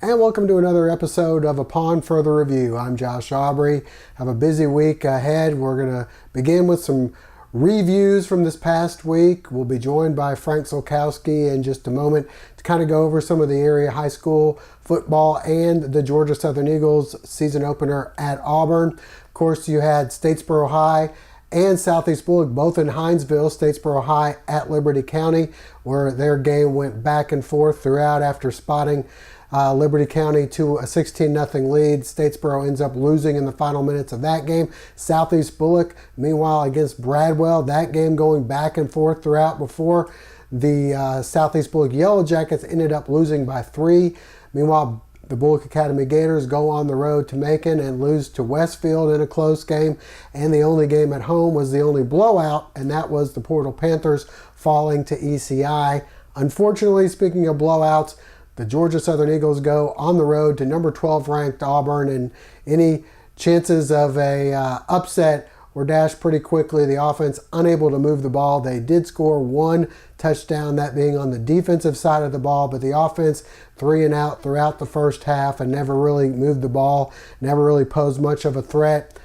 And welcome to another episode of Upon Further Review. I'm Josh Aubrey. Have a busy week ahead. We're going to begin with some reviews from this past week. We'll be joined by Frank Sulkowski in just a moment to kind of go over some of the area high school football and the Georgia Southern Eagles season opener at Auburn. Of course, you had Statesboro High and Southeast Bullock, both in Hinesville. Statesboro High at Liberty County, where their game went back and forth throughout after spotting Liberty County to a 16-0 lead. Statesboro ends up losing in the final minutes of that game. Southeast Bullock, meanwhile, against Bradwell, that game going back and forth throughout before the Southeast Bullock Yellow Jackets ended up losing by 3. Meanwhile, the Bullock Academy Gators go on the road to Macon and lose to Westfield in a close game. And the only game at home was the only blowout, and that was the Portal Panthers falling to ECI. Unfortunately, speaking of blowouts, the Georgia Southern Eagles go on the road to number 12 ranked Auburn, and any chances of a upset were dashed pretty quickly. The offense unable to move the ball. They did score one touchdown, that being on the defensive side of the ball, but the offense 3 and out throughout the first half and never really moved the ball, never really posed much of a threat.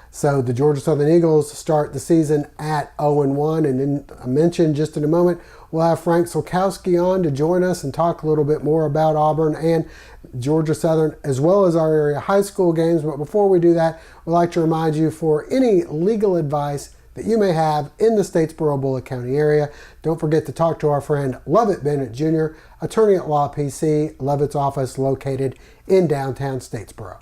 So the Georgia Southern Eagles start the season at 0-1, and then I mentioned just in a moment, we'll have Frank Sulkowski on to join us and talk a little bit more about Auburn and Georgia Southern, as well as our area high school games. But before we do that, we'd like to remind you, for any legal advice that you may have in the Statesboro Bullock County area, don't forget to talk to our friend Lovett Bennett Jr., attorney at law PC, Lovett's office located in downtown Statesboro.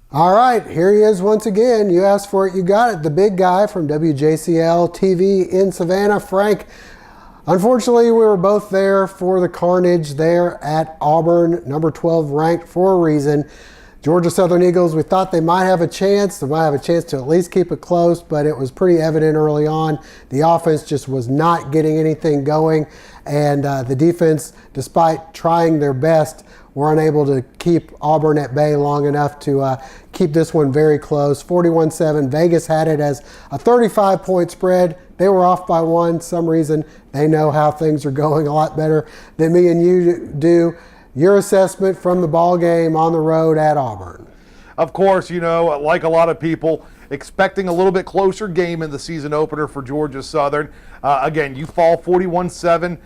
All right, here he is once again. You asked for it, you got it. The big guy from WJCL TV in Savannah, Frank. Unfortunately, we were both there for the carnage there at Auburn, number 12 ranked for a reason. Georgia Southern Eagles, we thought they might have a chance. They might have a chance to at least keep it close, but it was pretty evident early on. The offense just was not getting anything going, and the defense, despite trying their best, were unable to keep Auburn at bay long enough to keep this one very close. 41-7. Vegas had it as a 35-point spread. They were off by 1. Some reason they know how things are going a lot better than me and you do. Your assessment from the ball game on the road at Auburn. Of course, you know, like a lot of people, expecting a little bit closer game in the season opener for Georgia Southern. Again, you fall 41-7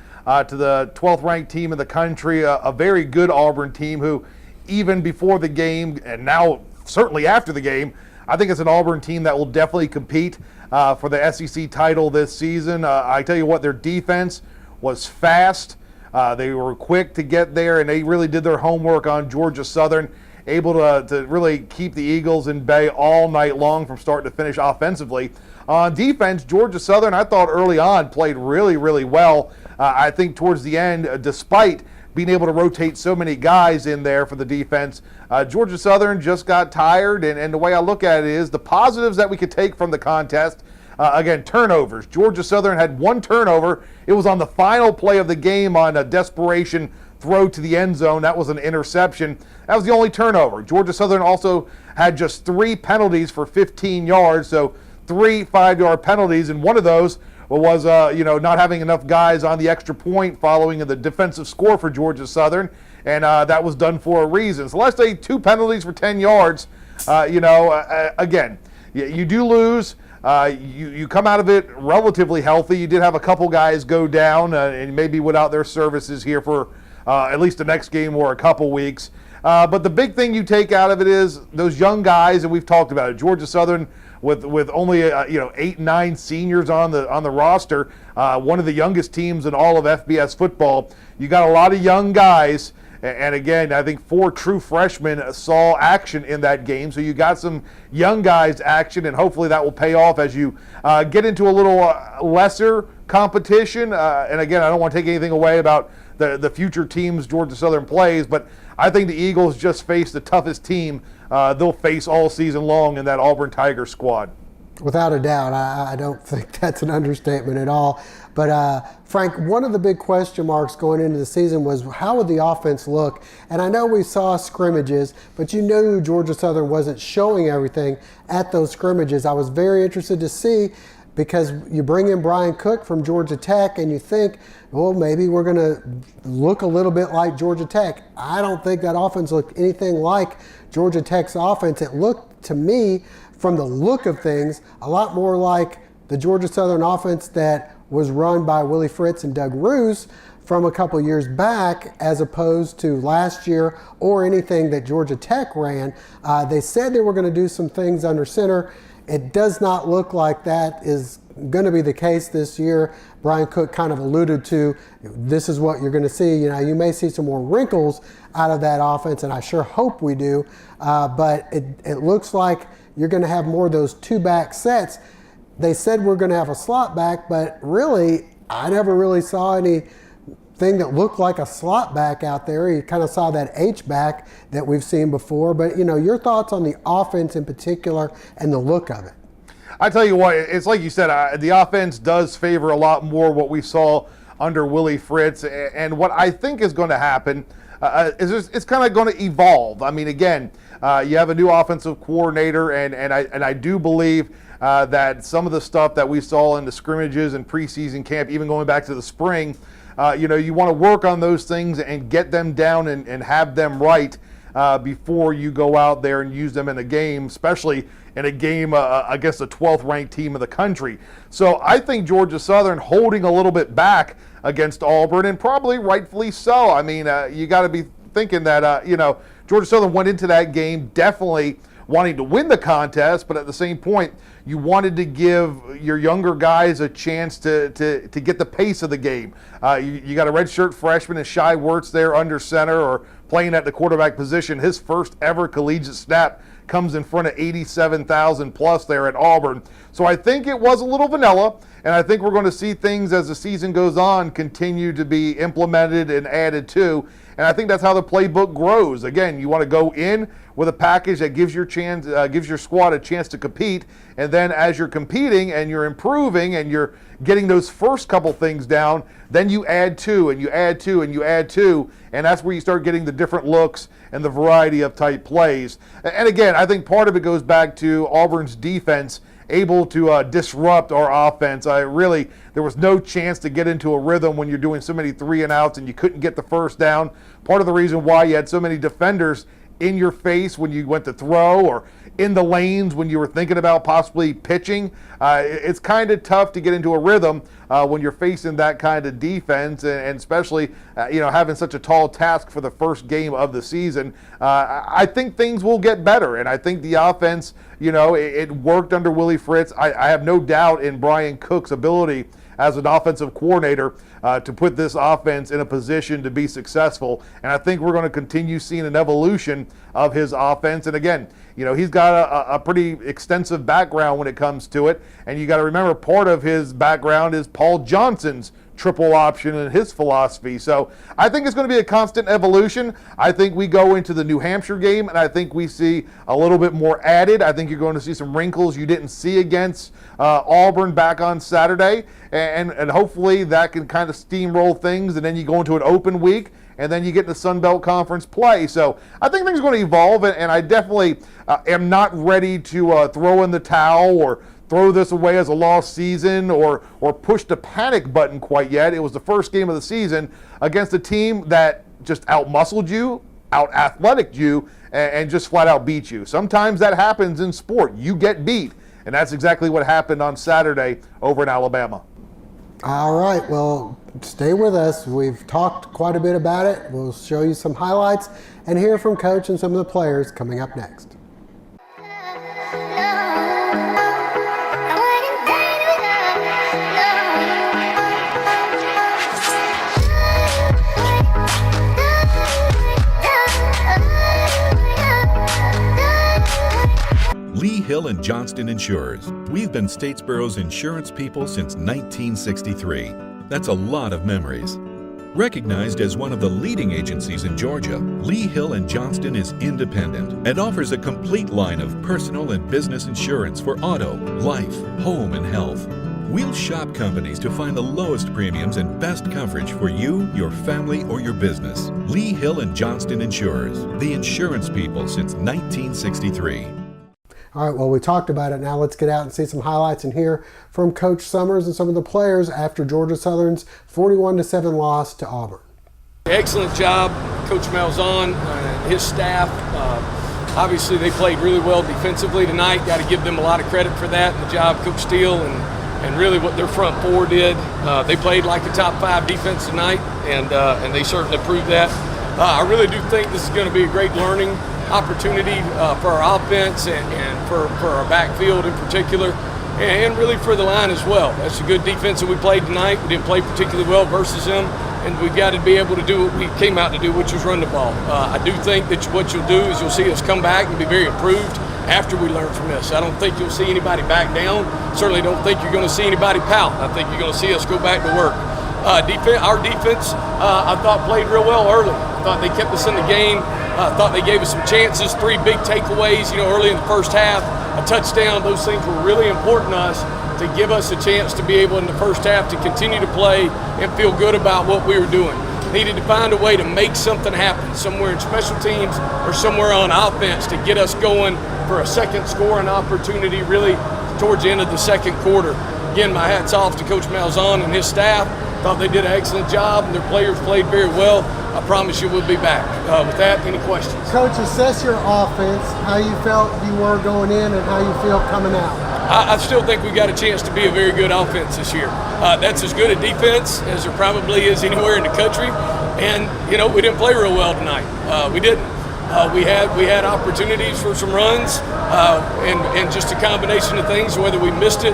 to the 12th ranked team in the country, a very good Auburn team who, even before the game and now certainly after the game, I think it's an Auburn team that will definitely compete for the SEC title this season. I tell you what, their defense was fast. They were quick to get there, and they really did their homework on Georgia Southern, able to really keep the Eagles in bay all night long from start to finish offensively. On defense, Georgia Southern, I thought early on, played really, really well. I think towards the end, despite being able to rotate so many guys in there for the defense, Georgia Southern just got tired, and the way I look at it is the positives that we could take from the contest. Again, turnovers. Georgia Southern had 1 turnover. It was on the final play of the game on a desperation throw to the end zone. That was an interception. That was the only turnover. Georgia Southern also had just 3 penalties for 15 yards, so 3 5-yard penalties, and one of those was not having enough guys on the extra point following the defensive score for Georgia Southern, and that was done for a reason. So let's say 2 penalties for 10 yards. Again, you do lose. You come out of it relatively healthy. You did have a couple guys go down and maybe without their services here for at least the next game or a couple weeks. But the big thing you take out of it is those young guys, and we've talked about it. Georgia Southern with only 8, 9 seniors on the roster, one of the youngest teams in all of FBS football. You got a lot of young guys. And again, I think 4 true freshmen saw action in that game. So you got some young guys action, and hopefully that will pay off as you get into a little lesser competition. And again, I don't want to take anything away about the future teams Georgia Southern plays, but I think the Eagles just faced the toughest team they'll face all season long in that Auburn Tiger squad. Without a doubt. I don't think that's an understatement at all. But Frank, one of the big question marks going into the season was how would the offense look? And I know we saw scrimmages, but you knew Georgia Southern wasn't showing everything at those scrimmages. I was very interested to see, because you bring in Brian Cook from Georgia Tech and you think, well, maybe we're going to look a little bit like Georgia Tech. I don't think that offense looked anything like Georgia Tech's offense. It looked to me, from the look of things, a lot more like the Georgia Southern offense that was run by Willie Fritz and Doug Roos from a couple years back, as opposed to last year or anything that Georgia Tech ran. They said they were going to do some things under center. It does not look like that is going to be the case this year. Brian Cook kind of alluded to, this is what you're going to see. You know, you may see some more wrinkles out of that offense, and I sure hope we do. But it looks like you're going to have more of those two-back sets. They said we're going to have a slot back, but really, I never really saw anything that looked like a slot back out there. You kind of saw that H-back that we've seen before. But, you know, your thoughts on the offense in particular and the look of it? I tell you what, it's like you said, the offense does favor a lot more what we saw under Willie Fritz. And what I think is going to happen is it's kind of going to evolve. I mean, again, you have a new offensive coordinator, and I do believe that some of the stuff that we saw in the scrimmages and preseason camp, even going back to the spring, you know, you want to work on those things and get them down and have them right before you go out there and use them in a game, especially in a game against the 12th ranked team in the country. So I think Georgia Southern holding a little bit back against Auburn, and probably rightfully so. I mean, you got to be thinking that, you know, Georgia Southern went into that game definitely wanting to win the contest, but at the same point, you wanted to give your younger guys a chance to get the pace of the game. You got a redshirt freshman and Shai Wertz there under center or playing at the quarterback position. His first ever collegiate snap comes in front of 87,000 plus there at Auburn. So I think it was a little vanilla, and I think we're going to see things as the season goes on continue to be implemented and added to. And I think that's how the playbook grows. Again, you want to go in with a package that gives your squad a chance to compete, and then as you're competing and you're improving and you're getting those first couple things down, then you add to and you add to and you add to, and that's where you start getting the different looks and the variety of type plays. And again, I think part of it goes back to Auburn's defense able to disrupt our offense. There was no chance to get into a rhythm when you're doing so many 3-and-outs and you couldn't get the first down. Part of the reason why you had so many defenders in your face when you went to throw, or in the lanes when you were thinking about possibly pitching. It's kind of tough to get into a rhythm when you're facing that kind of defense, and especially having such a tall task for the first game of the season. I think things will get better, and I think the offense, it worked under Willie Fritz. I have no doubt in Brian Cook's ability as an offensive coordinator to put this offense in a position to be successful. And I think we're going to continue seeing an evolution of his offense. And again, he's got a pretty extensive background when it comes to it. And you got to remember, part of his background is Paul Johnson's triple option and his philosophy. So I think it's going to be a constant evolution. I think we go into the New Hampshire game, and I think we see a little bit more added. I think you're going to see some wrinkles you didn't see against Auburn back on Saturday, and hopefully that can kind of steamroll things, and then you go into an open week, and then you get into Sun Belt Conference play. So I think things are going to evolve, and I definitely am not ready to throw in the towel or throw this away as a lost season or push the panic button quite yet. It was the first game of the season against a team that just out-muscled you, out-athleticked you, and just flat out beat you. Sometimes that happens in sport. You get beat, and that's exactly what happened on Saturday over in Alabama. All right, well, stay with us. We've talked quite a bit about it. We'll show you some highlights and hear from Coach and some of the players coming up next. Lee Hill and Johnston Insurers. We've been Statesboro's insurance people since 1963. That's a lot of memories. Recognized as one of the leading agencies in Georgia, Lee Hill & Johnston is independent and offers a complete line of personal and business insurance for auto, life, home, and health. We'll shop companies to find the lowest premiums and best coverage for you, your family, or your business. Lee Hill & Johnston Insurers, the insurance people since 1963. All right, well, we talked about it. Now let's get out and see some highlights and hear from Coach Summers and some of the players after Georgia Southern's 41-7 loss to Auburn. Excellent job, Coach Malzahn and his staff. Obviously, they played really well defensively tonight. Got to give them a lot of credit for that and the job Coach Steele and really what their front four did. They played like a top 5 defense tonight, and they certainly proved that. I really do think this is going to be a great learning opportunity for our offense and for our backfield in particular, and really for the line as well. That's a good defense that we played tonight. We didn't play particularly well versus them, and we've got to be able to do what we came out to do, which was run the ball. I do think that what you'll do is you'll see us come back and be very improved after we learn from this. I don't think you'll see anybody back down. Certainly don't think you're going to see anybody pout. I think you're going to see us go back to work. Our defense, I thought, played real well early. I thought they kept us in the game. I thought they gave us some chances, 3 big takeaways, early in the first half, a touchdown. Those things were really important to us to give us a chance to be able in the first half to continue to play and feel good about what we were doing. Needed to find a way to make something happen somewhere in special teams or somewhere on offense to get us going for a second scoring opportunity really towards the end of the second quarter. Again, my hat's off to Coach Malzahn and his staff. Thought they did an excellent job and their players played very well. I promise you we'll be back. With that, any questions? Coach, assess your offense, how you felt you were going in and how you feel coming out. I still think we got a chance to be a very good offense this year. That's as good a defense as there probably is anywhere in the country. And, we didn't play real well tonight. We didn't. We had opportunities for some runs and just a combination of things, whether we missed it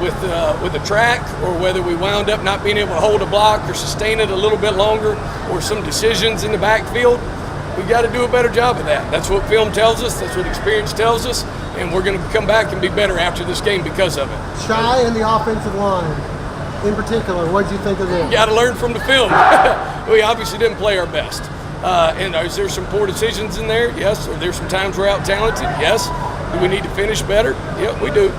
with the track or whether we wound up not being able to hold a block or sustain it a little bit longer or some decisions in the backfield. We've got to do a better job of that. That's what film tells us. That's what experience tells us. And we're going to come back and be better after this game because of it. Shy and the offensive line, in particular, what did you think of them? You got to learn from the film. We obviously didn't play our best. And is there some poor decisions in there? Yes. Are there some times we're out-talented? Yes. Do we need to finish better? Yeah, we do.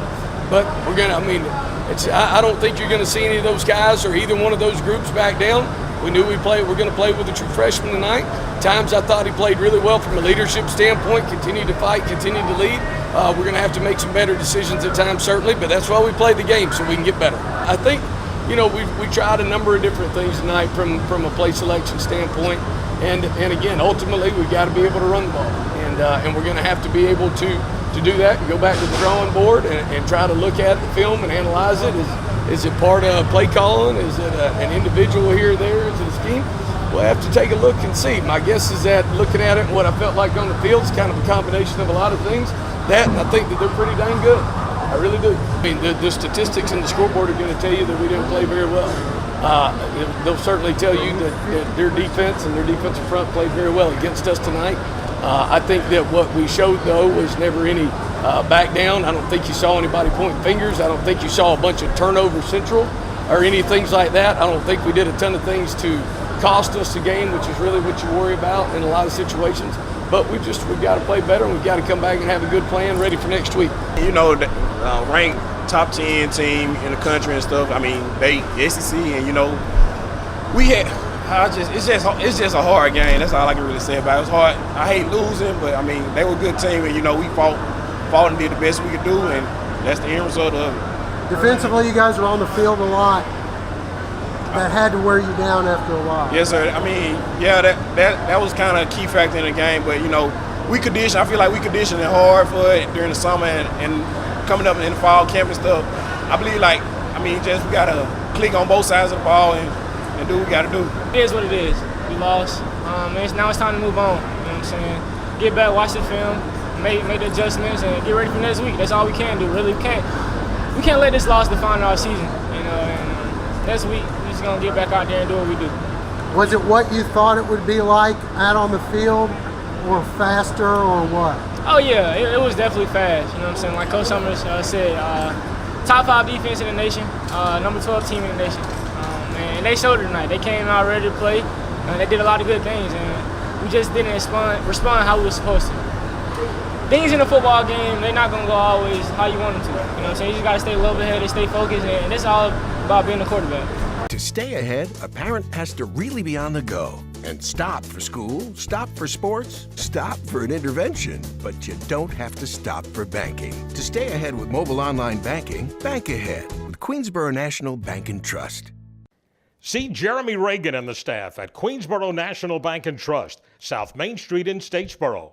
But we're going to, I don't think you're going to see any of those guys or either one of those groups back down. We knew we're going to play with a true freshman tonight. Times I thought he played really well from a leadership standpoint, continued to fight, continued to lead. We're going to have to make some better decisions at times, certainly, but that's why we play the game, so we can get better. I think, we tried a number of different things tonight from a play selection standpoint. And again, ultimately, we've got to be able to run the ball. And we're going to have to be able to do that and go back to the drawing board and try to look at the film and analyze it. Is it part of play calling? Is it an individual here or there? Is it a scheme? We'll have to take a look and see. My guess is that looking at it and what I felt like on the field is kind of a combination of a lot of things. That, and I think that they're pretty dang good. I really do. The statistics and the scoreboard are going to tell you that we didn't play very well. They'll certainly tell you that their defense and their defensive front played very well against us tonight. I think that what we showed, though, was never any back down. I don't think you saw anybody pointing fingers. I don't think you saw a bunch of turnover central or any things like that. I don't think we did a ton of things to cost us the game, which is really what you worry about in a lot of situations. But we've got to play better, and we've got to come back and have a good plan ready for next week. Ranked top 10 team in the country and stuff. They SEC, and we had. It's just a hard game. That's all I can really say about it. It was hard. I hate losing, but they were a good team, and we fought and did the best we could do, and that's the end result of it. Defensively, you guys were on the field a lot. That had to wear you down after a while. Yes, sir. That was kind of a key factor in the game, but we conditioned. I feel like we conditioned it hard for it during the summer and coming up in the fall camp and stuff. I believe we gotta click on both sides of the ball and do what we gotta do. It is what it is. We lost. Now it's time to move on. You know what I'm saying? Get back, watch the film, make the adjustments, and get ready for next week. That's all we can do. Really, we can't let this loss define our season. And next week we're just gonna get back out there and do what we do. Was it what you thought it would be like out on the field, or faster, or what? Oh yeah, it was definitely fast. You know what I'm saying? Like Coach Summers said, top 5 defense in the nation, number 12 team in the nation. And they showed it tonight. They came out ready to play. They did a lot of good things, and we just didn't respond how we were supposed to. Things in a football game, they're not going to go always how you want them to. You know what I'm saying? You just got to stay level-headed, stay focused, and it's all about being a quarterback. To stay ahead, a parent has to really be on the go and stop for school, stop for sports, stop for an intervention. But you don't have to stop for banking. To stay ahead with mobile online banking, bank ahead with Queensboro National Bank and Trust. See Jeremy Reagan and the staff at Queensboro National Bank and Trust, South Main Street in Statesboro.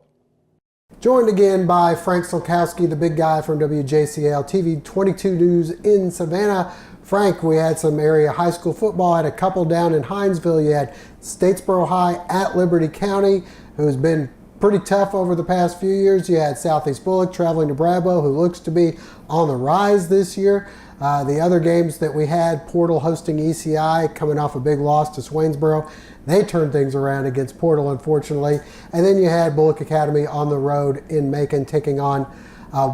Joined again by Frank Sulkowski, the big guy from WJCL TV 22 News in Savannah. Frank, we had some area high school football, had a couple down in Hinesville. You had Statesboro High at Liberty County, who's been pretty tough over the past few years. You had Southeast Bullock traveling to Bradwell, who looks to be on the rise this year. The other games that we had, Portal hosting ECI, coming off a big loss to Swainsboro. They turned things around against Portal, unfortunately. And then you had Bullock Academy on the road in Macon taking on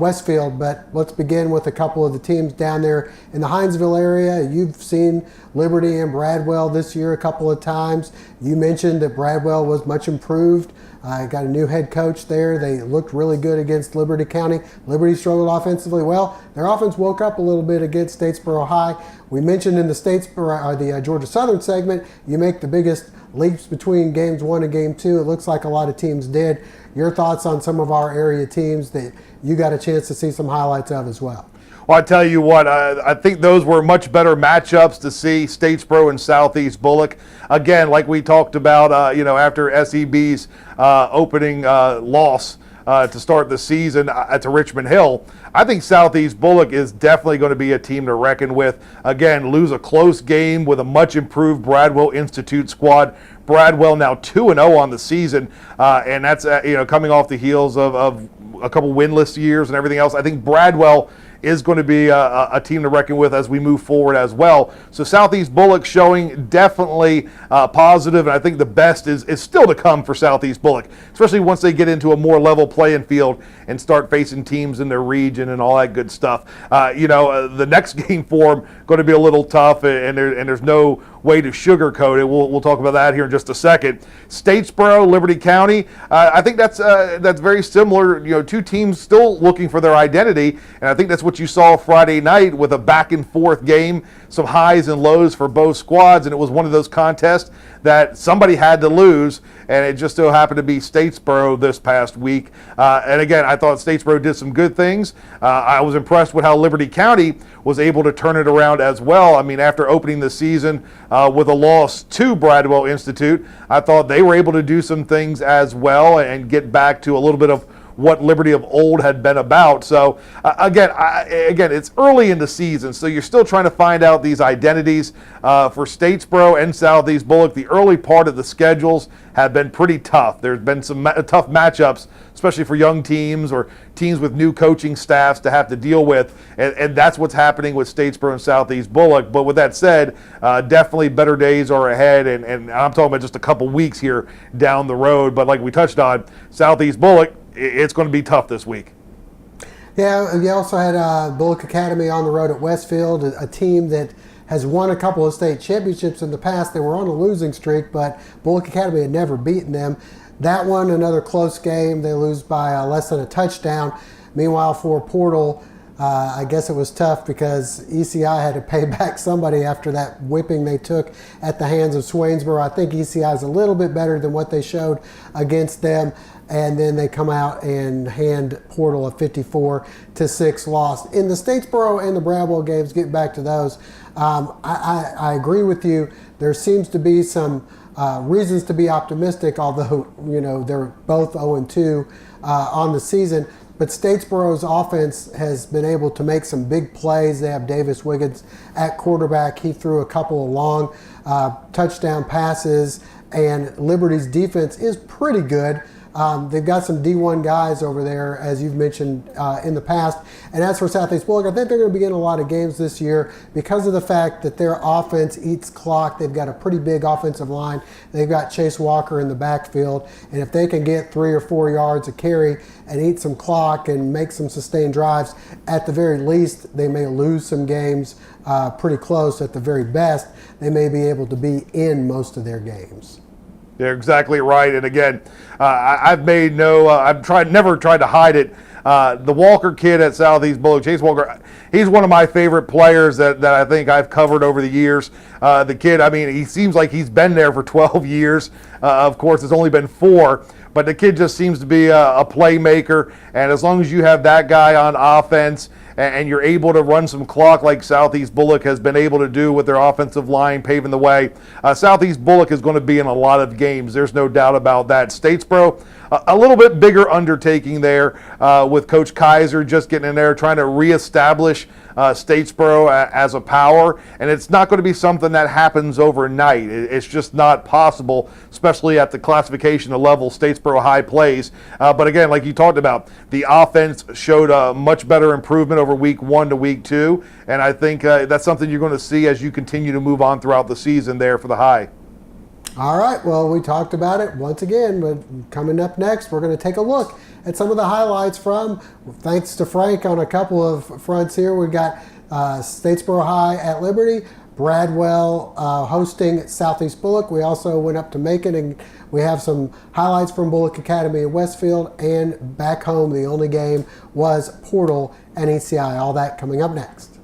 Westfield. But let's begin with a couple of the teams down there in the Hinesville area. You've seen Liberty and Bradwell this year a couple of times. You mentioned that Bradwell was much improved. Got a new head coach there. They looked really good against Liberty County. Liberty struggled offensively. Well, their offense woke up a little bit against Statesboro High. We mentioned in the the Georgia Southern segment, you make the biggest leaps between games 1 and game 2. It looks like a lot of teams did. Your thoughts on some of our area teams that you got a chance to see some highlights of as well? Well, I tell you what, I think those were much better matchups to see, Statesboro and Southeast Bullock. Again, like we talked about, after SEB's opening loss to start the season to Richmond Hill, I think Southeast Bullock is definitely going to be a team to reckon with. Again, lose a close game with a much improved Bradwell Institute squad. Bradwell now 2-0 on the season, and that's coming off the heels of a couple winless years and everything else. I think Bradwell is going to be a team to reckon with as we move forward as well. So Southeast Bullock showing definitely positive, and I think the best is still to come for Southeast Bullock, especially once they get into a more level playing field and start facing teams in their region and all that good stuff. The next game for them going to be a little tough, and there's no way to sugarcoat it. We'll talk about that here in just a second. Statesboro, Liberty County, I think that's very similar. Two teams still looking for their identity, and I think that's what you saw Friday night with a back and forth game, some highs and lows for both squads, and it was one of those contests that somebody had to lose, and it just so happened to be Statesboro this past week. And again, I thought Statesboro did some good things. I was impressed with how Liberty County was able to turn it around as well. I mean, after opening the season with a loss to Bradwell Institute, I thought they were able to do some things as well and get back to a little bit of what Liberty of old had been about. So again, it's early in the season, so you're still trying to find out these identities for Statesboro and Southeast Bullock. The early part of the schedules have been pretty tough. There's been some tough matchups, especially for young teams or teams with new coaching staffs to have to deal with, and that's what's happening with Statesboro and Southeast Bullock. But with that said, definitely better days are ahead, and I'm talking about just a couple weeks here down the road. But like we touched on, Southeast Bullock, it's going to be tough this week. Yeah, you also had Bullock Academy on the road at Westfield, a team that has won a couple of state championships in the past. They were on a losing streak, but Bullock Academy had never beaten them. That one, another close game. They lose by less than a touchdown. Meanwhile, for Portal, I guess it was tough because ECI had to pay back somebody after that whipping they took at the hands of Swainsboro. I think ECI is a little bit better than what they showed against them. And then they come out and hand Portal a 54-6 loss. In the Statesboro and the Bradwell games, getting back to those, I agree with you. There seems to be some reasons to be optimistic, although they're both 0-2 on the season. But Statesboro's offense has been able to make some big plays. They have Davis Wiggins at quarterback. He threw a couple of long touchdown passes, and Liberty's defense is pretty good. They've got some D1 guys over there, as you've mentioned in the past. And as for Southeast Bullock, I think they're going to be getting a lot of games this year because of the fact that their offense eats clock. They've got a pretty big offensive line. They've got Chase Walker in the backfield. And if they can get 3 or 4 yards a carry and eat some clock and make some sustained drives, at the very least, they may lose some games pretty close. At the very best, they may be able to be in most of their games. You're exactly right. And again, I've made never tried to hide it. The Walker kid at Southeast Bullock, Chase Walker, he's one of my favorite players that I think I've covered over the years. The kid, I mean, he seems like he's been there for 12 years. Of course, it's only been 4. But the kid just seems to be a playmaker. And as long as you have that guy on offense and you're able to run some clock like Southeast Bullock has been able to do with their offensive line paving the way, Southeast Bullock is going to be in a lot of games. There's no doubt about that. Statesboro, a little bit bigger undertaking there with Coach Kaiser just getting in there trying to reestablish Statesboro as a power, and it's not going to be something that happens overnight. It's just not possible, especially at the classification of level Statesboro High plays. But again, like you talked about, the offense showed a much better improvement over week 1 to week 2, and I think that's something you're going to see as you continue to move on throughout the season there for the High. All right, well, we talked about it once again, but coming up next, we're going to take a look at some of the highlights from, thanks to Frank on a couple of fronts here. We've got Statesboro High at Liberty, Bradwell hosting Southeast Bullock. We also went up to Macon, and we have some highlights from Bullock Academy in Westfield, and back home, the only game was Portal and ECI. All that coming up next.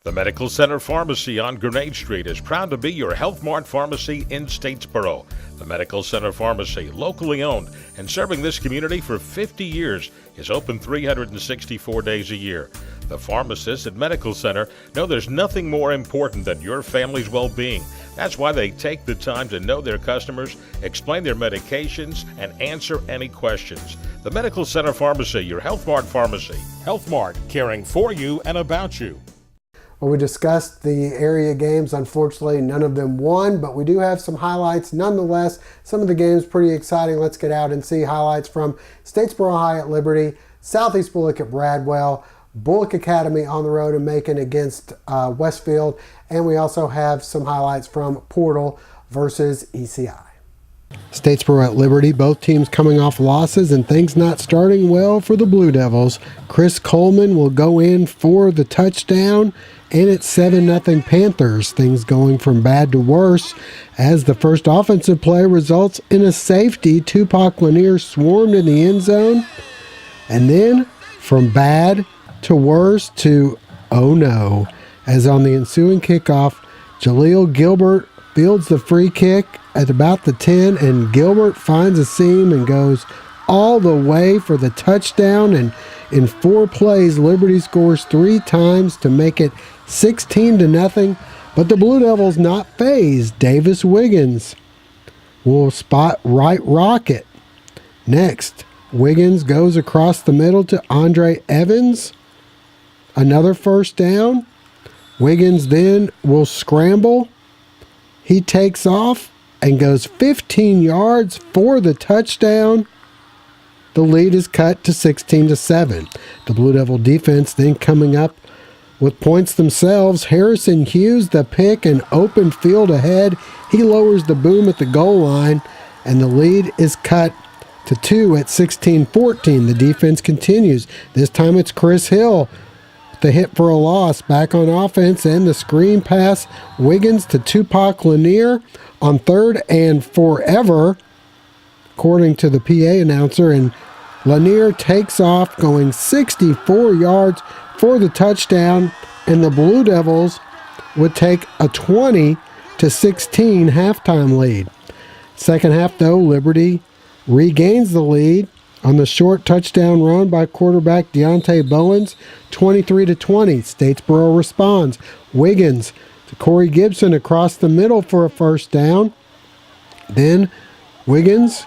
The Medical Center Pharmacy on Grenade Street is proud to be your Health Mart pharmacy in Statesboro. The Medical Center Pharmacy, locally owned and serving this community for 50 years, is open 364 days a year. The pharmacists at Medical Center know there's nothing more important than your family's well-being. That's why they take the time to know their customers, explain their medications, and answer any questions. The Medical Center Pharmacy, your Health Mart pharmacy. Health Mart, caring for you and about you. Well, we discussed the area games. Unfortunately, none of them won, but we do have some highlights nonetheless. Some of the games pretty exciting. Let's get out and see highlights from Statesboro High at Liberty, Southeast Bullock at Bradwell, Bullock Academy on the road in Macon against Westfield, and we also have some highlights from Portal versus ECI. Statesboro at Liberty, both teams coming off losses and things not starting well for the Blue Devils. Chris Coleman will go in for the touchdown, and it's 7-0 Panthers. Things going from bad to worse as the first offensive play results in a safety. Tupac Lanier swarmed in the end zone, and then from bad to worse to oh no, as on the ensuing kickoff, Jaleel Gilbert fields the free kick at about the 10, and Gilbert finds a seam and goes all the way for the touchdown. And in 4 plays, Liberty scores 3 times to make it 16-0. But the Blue Devils not phased. Davis Wiggins will spot right rocket. Next, Wiggins goes across the middle to Andre Evans. Another first down. Wiggins then will scramble. He takes off and goes 15 yards for the touchdown. The lead is cut to 16-7. The Blue Devil defense then coming up with points themselves. Harrison Hughes, the pick, and open field ahead. He lowers the boom at the goal line, and the lead is cut to 2 at 16-14. The defense continues. This time it's Chris Hill. The hit for a loss back on offense, and the screen pass. Wiggins to Tupac Lanier on 3rd and forever, according to the PA announcer, and Lanier takes off going 64 yards for the touchdown, and the Blue Devils would take a 20-16 halftime lead. Second half, though, Liberty regains the lead on the short touchdown run by quarterback Deontay Bowens, 23-20. Statesboro responds. Wiggins to Corey Gibson across the middle for a first down. Then Wiggins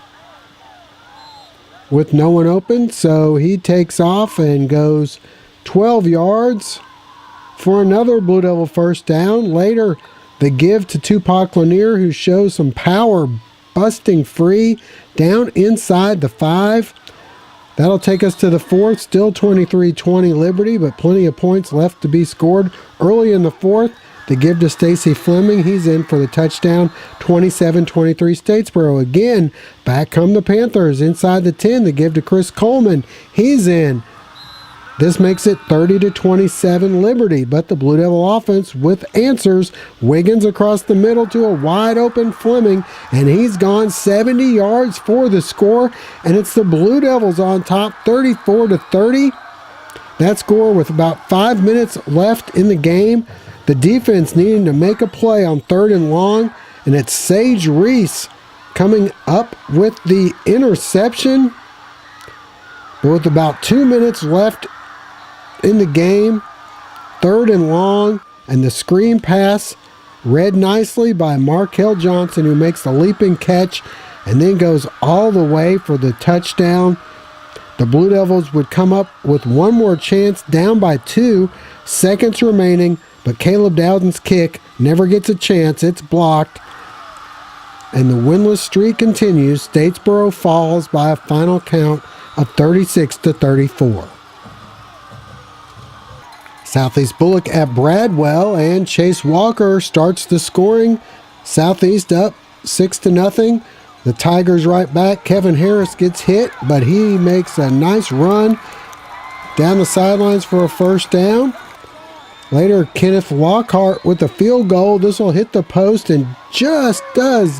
with no one open, so he takes off and goes 12 yards for another Blue Devil first down. Later, the give to Tupac Lanier, who shows some power busting free down inside the 5. That'll take us to the 4th. Still 23-20 Liberty, but plenty of points left to be scored early in the 4th. To give to Stacy Fleming. He's in for the touchdown. 27-23 Statesboro. Again, back come the Panthers inside the 10. To give to Chris Coleman. He's in. This makes it 30-27 Liberty, but the Blue Devil offense with answers. Wiggins across the middle to a wide open Fleming, and he's gone 70 yards for the score, and it's the Blue Devils on top 34-30. That score with about 5 minutes left in the game. The defense needing to make a play on 3rd and long, and it's Sage Reese coming up with the interception. But with about 2 minutes left in the game, 3rd and long, and the screen pass read nicely by Markel Johnson, who makes the leaping catch and then goes all the way for the touchdown. The Blue Devils would come up with one more chance, down by 2 seconds remaining. But Caleb Dowden's kick never gets a chance. It's blocked. And the winless streak continues. Statesboro falls by a final count of 36-34. Southeast Bullock at Bradwell, and Chase Walker starts the scoring. Southeast up 6-0. The Tigers right back. Kevin Harris gets hit, but he makes a nice run down the sidelines for a first down. Later, Kenneth Lockhart with a field goal. This will hit the post and just does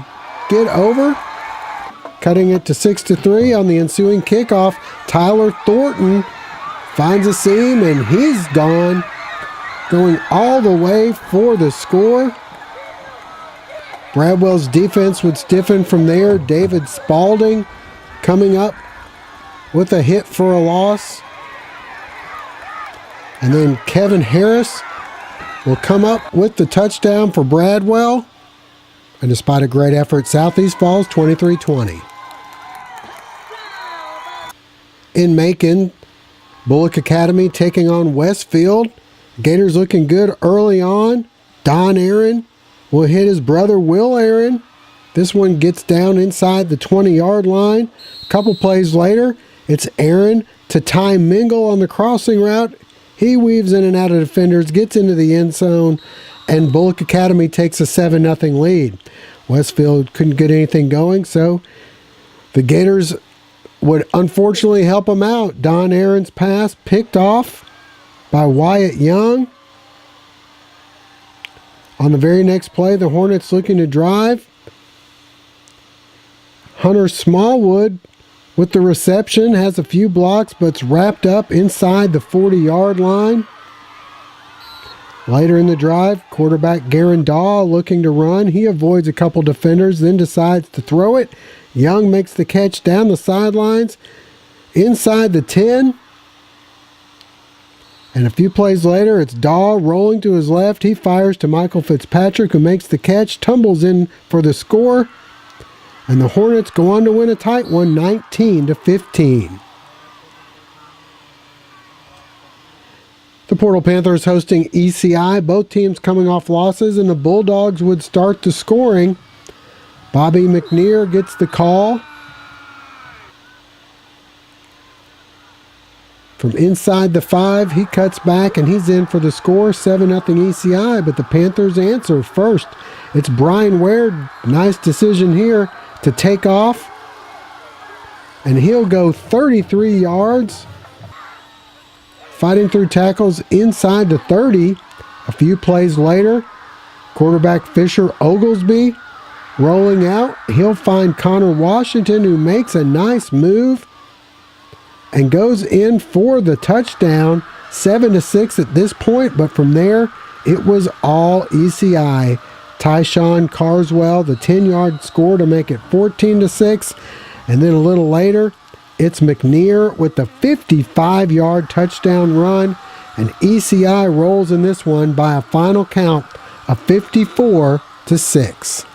get over, cutting it to 6-3 on the ensuing kickoff. Tyler Thornton finds a seam, and he's gone, going all the way for the score. Bradwell's defense would stiffen from there. David Spalding coming up with a hit for a loss. And then Kevin Harris will come up with the touchdown for Bradwell. And despite a great effort, Southeast falls 23-20. In Macon, Bullock Academy taking on Westfield. Gators looking good early on. Don Aaron will hit his brother Will Aaron. This one gets down inside the 20-yard line. A couple plays later, it's Aaron to Ty Mingle on the crossing route. He weaves in and out of defenders, gets into the end zone, and Bullock Academy takes a 7-0 lead. Westfield couldn't get anything going, so the Gators would unfortunately help them out. Don Aaron's pass picked off by Wyatt Young. On the very next play, the Hornets looking to drive. Hunter Smallwood with the reception, has a few blocks, but it's wrapped up inside the 40-yard line. Later in the drive, quarterback Garen Daw looking to run. He avoids a couple defenders, then decides to throw it. Young makes the catch down the sidelines, inside the 10. And a few plays later, it's Daw rolling to his left. He fires to Michael Fitzpatrick, who makes the catch, tumbles in for the score. And the Hornets go on to win a tight one, 19-15. The Portal Panthers hosting ECI, both teams coming off losses, and the Bulldogs would start the scoring. Bobby McNear gets the call. From inside the 5, he cuts back, and he's in for the score, 7-0 ECI, but the Panthers answer first. It's Brian Ware, nice decision here to take off, and he'll go 33 yards, fighting through tackles inside the 30. A few plays later, quarterback Fisher Oglesby rolling out. He'll find Connor Washington, who makes a nice move and goes in for the touchdown. 7-6 at this point, but from there, it was all ECI. Tyshawn Carswell, the 10-yard score to make it 14-6. And then a little later, it's McNear with the 55-yard touchdown run. And ECI rolls in this one by a final count of 54-6.